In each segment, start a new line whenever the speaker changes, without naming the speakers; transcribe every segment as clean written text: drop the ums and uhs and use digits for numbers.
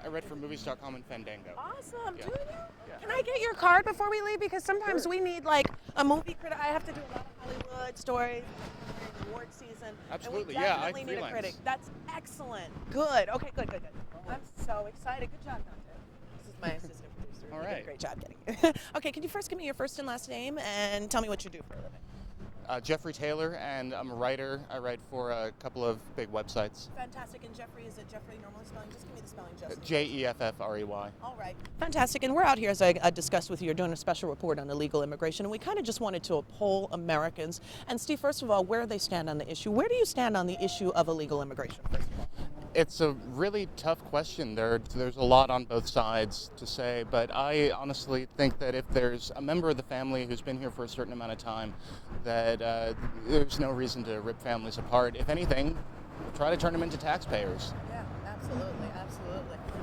I read for movies.com and Fandango.
Awesome,
Yeah.
do you?
Yeah.
Can I get your card before we leave? Because sometimes we need like a movie critic. I have to do a lot of Hollywood stories, award season.
Absolutely,
and we
yeah,
definitely need
freelance.
a critic. That's excellent. Good. Okay, good. I'm so excited. Good job, Dante. This is my assistant producer.
All
You did a
right.
great job getting it. Okay, can you first give me your first and last name and tell me what you do for a living?
Jeffrey Taylor, and I'm a writer. I write for a couple of big websites.
Fantastic. And Jeffrey, is it Jeffrey normally spelling? Just give me the spelling, Justin.
Jeffrey.
All right. Fantastic. And we're out here, as I discussed with you, you're doing a special report on illegal immigration, and we kind of just wanted to poll Americans. And Steve, first of all, where they stand on the issue. Where do you stand on the issue of illegal immigration, first of all?
It's a really tough question. There's a lot on both sides to say, but I honestly think that if there's a member of the family who's been here for a certain amount of time, that there's no reason to rip families apart. If anything, try to turn them into taxpayers.
Yeah, absolutely.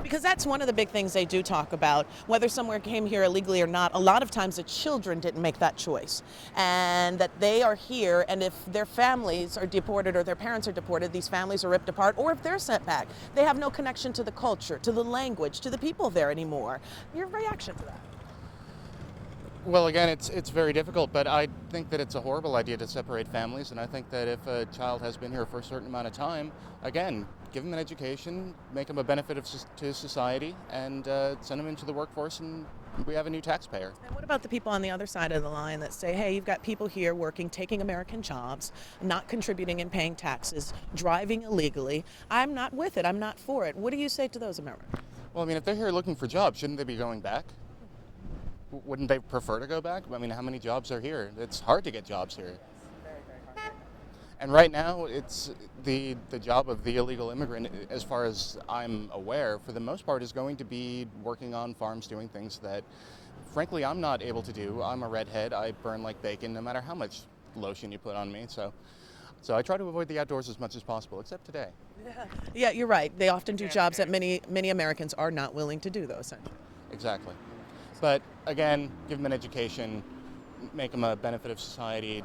Because that's one of the big things they do talk about, whether someone came here illegally or not. A lot of times the children didn't make that choice, and that they are here, and if their families are deported or their parents are deported, these families are ripped apart, or if they're sent back, they have no connection to the culture, to the language, to the people there anymore. Your reaction to that?
Well, again, it's very difficult, but I think that it's a horrible idea to separate families, and I think that if a child has been here for a certain amount of time, again, give them an education, make them a benefit to society, and send them into the workforce, and we have a new taxpayer.
And what about the people on the other side of the line that say, hey, you've got people here working, taking American jobs, not contributing and paying taxes, driving illegally. I'm not with it. I'm not for it. What do you say to those Americans?
Well, I mean, if they're here looking for jobs, shouldn't they be going back? Wouldn't they prefer to go back? I mean, how many jobs are here? It's hard to get jobs here. And right now, it's the job of the illegal immigrant, as far as I'm aware, for the most part, is going to be working on farms, doing things that, frankly, I'm not able to do. I'm a redhead. I burn like bacon, no matter how much lotion you put on me. So I try to avoid the outdoors as much as possible, except today.
Yeah, you're right. They often do jobs that many Americans are not willing to do, though, essentially.
Exactly. But again, give them an education, make them a benefit of society,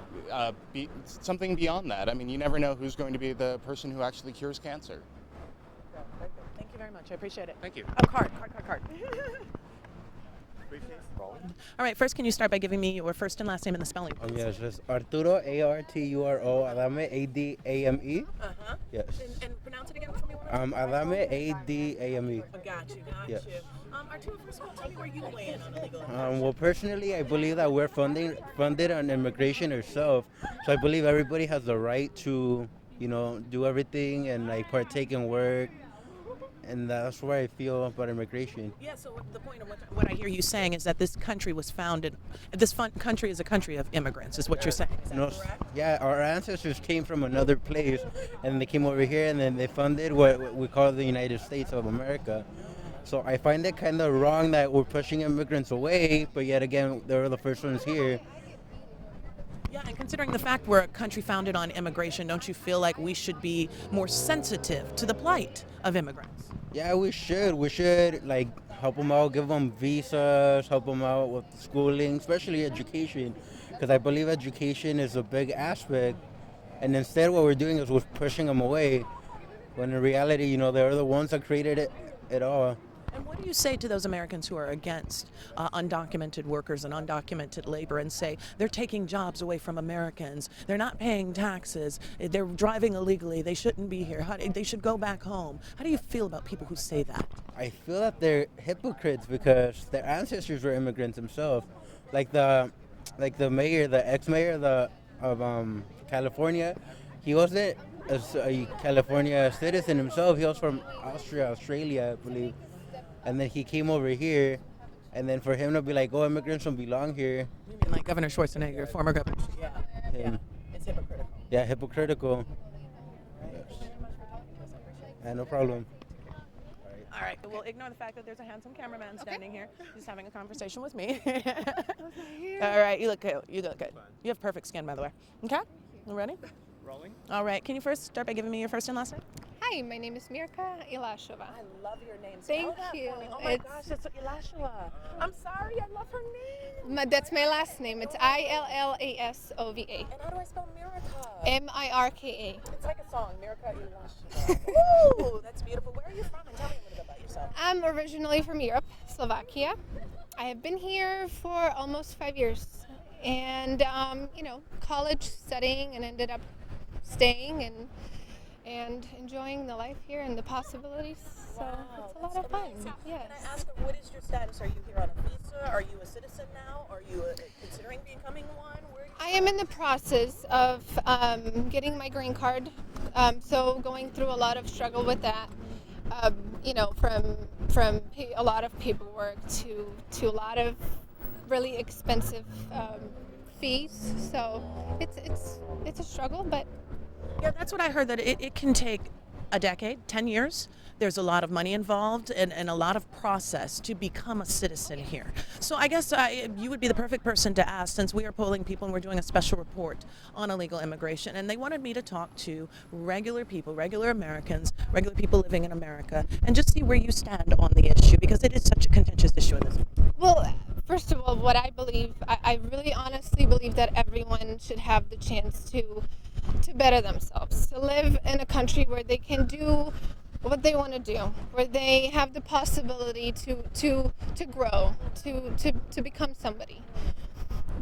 be something beyond that. I mean, you never know who's going to be the person who actually cures cancer.
Thank you very much. I appreciate it.
Thank you.
Oh, card. All right, first, can you start by giving me your first and last name and the spelling, please?
Yes, it's Arturo, Arturo, Adame, Adame.
Uh-huh.
Yes.
And pronounce it again for me one more time.
Adame, Adame.
Got you.
Yes.
Arturo, first of all, tell me where you weigh in on illegal
Well, personally, I believe that we're funded on immigration ourselves. So I believe everybody has the right to, do everything and like partake in work. And that's where I feel about immigration.
Yeah, so the point of what I hear you saying is that this country was founded, country is a country of immigrants, is what you're saying. Is that correct?
Yeah, our ancestors came from another place, and they came over here, and then they funded what we call the United States of America. So I find it kind of wrong that we're pushing immigrants away, but yet again, they were the first ones here.
Yeah, and considering the fact we're a country founded on immigration, don't you feel like we should be more sensitive to the plight of immigrants?
Yeah, we should. We should like help them out, give them visas, help them out with schooling, especially education, because I believe education is a big aspect. And instead, what we're doing is we're pushing them away, when in reality, they're the ones that created it all.
And what do you say to those Americans who are against undocumented workers and undocumented labor and say they're taking jobs away from Americans, they're not paying taxes, they're driving illegally, they shouldn't be here, they should go back home? How do you feel about people who say that?
I feel that they're hypocrites because their ancestors were immigrants themselves. Like the mayor, the ex-mayor of California, he wasn't a California citizen himself. He was from Australia, I believe. And then he came over here, and then for him to be like, oh, immigrants don't belong here.
You mean like Governor Schwarzenegger, former governor? Yeah. It's hypocritical.
Yeah, hypocritical. Yes. Yeah, no problem.
All right, we'll ignore the fact that there's a handsome cameraman standing here. He's having a conversation with me. All right, you look good. You have perfect skin, by the way. Okay, you ready?
Rolling.
All right, can you first start by giving me your first and last name?
Hi, my name is Mirka Ilashova.
I love your name.
Thank you.
Oh my gosh, it's Ilashova. I'm sorry, I love her name.
That's my last name. It's Illasova.
And how do I spell Mirka?
Mirka.
It's like a song, Mirka Ilashova. Ooh, that's beautiful. Where are you from? And tell me a little bit about yourself. yourself?
I'm originally from Europe, Slovakia. I have been here for almost 5 years, and college studying, and ended up staying and enjoying the life here and the possibilities. So it's a lot of fun. Yes.
Can I ask, what is your status? Are you here on a visa? Are you a citizen now? Are you considering becoming one? Where are you?
I am in the process of getting my green card, so going through a lot of struggle with that. From a lot of paperwork to a lot of really expensive fees. So it's a struggle, but
Yeah, that's what I heard, that it can take a decade, 10 years. There's a lot of money involved and a lot of process to become a citizen here. So I guess you would be the perfect person to ask, since we are polling people and we're doing a special report on illegal immigration. And they wanted me to talk to regular people, regular Americans, regular people living in America, and just see where you stand on the issue, because it is such a contentious issue in this.
well, first of all, what I believe, I really honestly believe that everyone should have the chance to better themselves, to live in a country where they can do what they want to do, where they have the possibility to grow, to become somebody.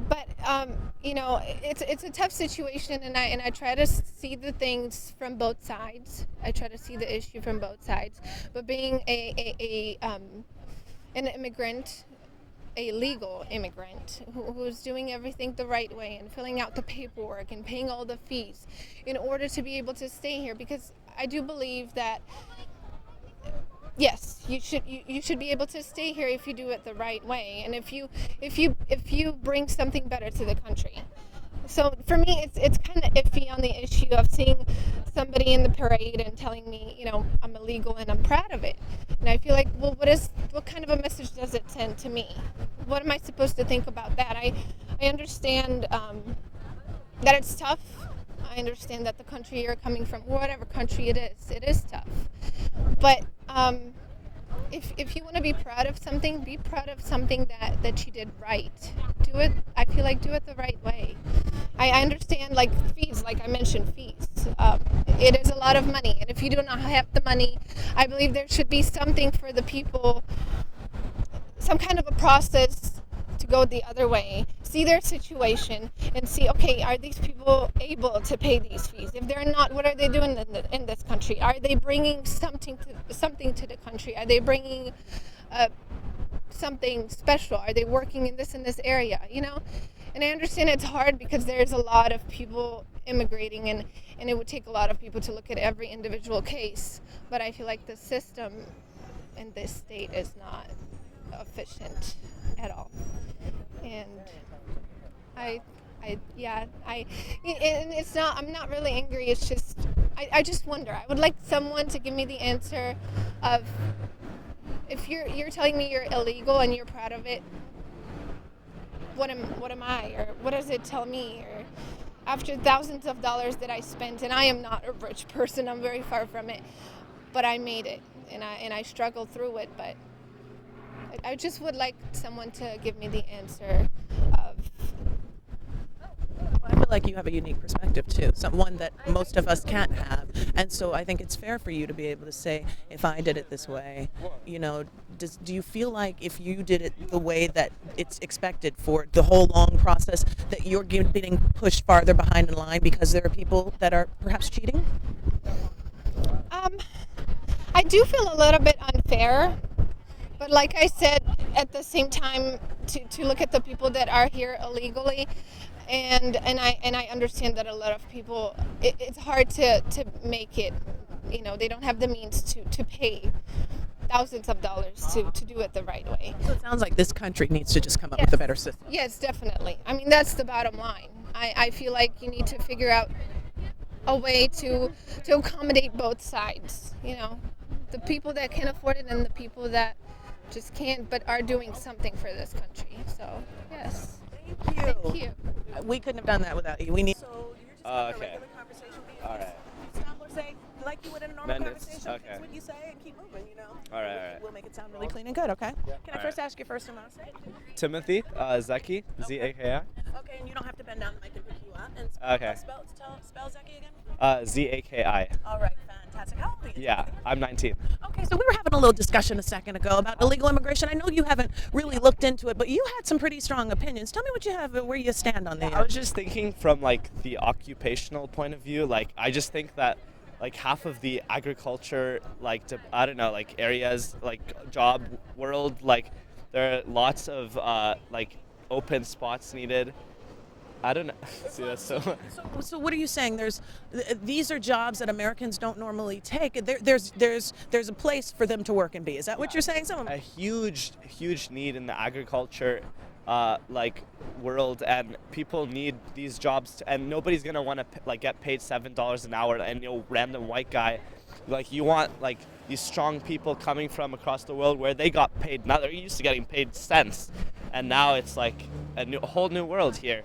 But it's a tough situation, and I try to see the things from both sides. I try to see the issue from both sides. But being an immigrant, a legal immigrant who's doing everything the right way and filling out the paperwork and paying all the fees in order to be able to stay here, because I do believe that yes, you should be able to stay here if you do it the right way, and if you bring something better to the country. So for me, it's kind of iffy on the issue of seeing somebody in the parade and telling me, I'm illegal and I'm proud of it. And I feel like, well, what kind of a message does it send to me? What am I supposed to think about that? I understand that it's tough. I understand that the country you're coming from, whatever country it is tough. But if you want to be proud of something, be proud of something that you did right. Do it. I feel like do it the right way. I understand, like fees, like I mentioned, fees. It is a lot of money, and if you do not have the money, I believe there should be something for the people, some kind of a process to go the other way, see their situation, and see, okay, are these people able to pay these fees? If they're not, what are they doing in this country? Are they bringing something to the country? Are they bringing something special? Are they working in this area? And I understand it's hard because there's a lot of people immigrating, and it would take a lot of people to look at every individual case. But I feel like the system in this state is not efficient at all. And it's not, I'm not really angry, it's just, I just wonder. I would like someone to give me the answer of, if you're telling me you're illegal and you're proud of it, what am I, or what does it tell me? Or after thousands of dollars that I spent, and I am not a rich person, I'm very far from it, but I made it, and I struggled through it. But I just would like someone to give me the answer of.
I feel like you have a unique perspective too, one that most of us can't have, and so I think it's fair for you to be able to say, if I did it this way, do you feel like if you did it the way that it's expected for the whole long process, that you're getting pushed farther behind in line because there are people that are perhaps cheating?
I do feel a little bit unfair, but like I said, at the same time, to look at the people that are here illegally. And I understand that a lot of people, it's hard to make it, they don't have the means to pay thousands of dollars to do it the right way.
So it sounds like this country needs to just come up with a better system.
Yes, definitely. I mean, that's the bottom line. I feel like you need to figure out a way to accommodate both sides, the people that can afford it and the people that just can't but are doing something for this country. So, yes.
Thank you.
Thank you.
We couldn't have done that without you. We need. So you're just having
okay.
a regular conversation.
All right.
Stop or say like you would in a normal
Minutes.
conversation.
Okay.
That's what you say and keep moving.
All right.
We'll make it sound really clean and good. Okay. Can I
All
first
right.
ask your first and last name?
Timothy, Zeki, Z-A-K-I.
Okay, and you don't have to bend down the mic and pick you up. And
Okay.
spell Zeki again.
Z-A-K-I.
All right, fantastic. fantastic. How old are you?
Yeah, I'm 19.
Okay, so we were having a little discussion a second ago about illegal immigration. I know you haven't really looked into it, but you had some pretty strong opinions. Tell me what you have, where you stand on the.
I was just thinking from like the occupational point of view. Like, I just think that like half of the agriculture, like I don't know, like areas, like job world, like there are lots of like open spots needed. I don't know. See, that's so.
So what are you saying? These are jobs that Americans don't normally take. There's a place for them to work and be. Is that what you're saying?
A huge need in the agriculture like world, and people need these jobs and nobody's gonna want to like get paid $7 an hour and random white guy. Like, you want like these strong people coming from across the world where they got paid. Now they're used to getting paid cents, and now it's like a whole new world here.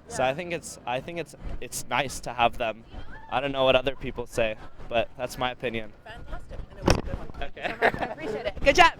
So I think it's nice to have them. I don't know what other people say, but that's my opinion.
Fantastic. And it was a good one.
Okay.
I appreciate it. Good job.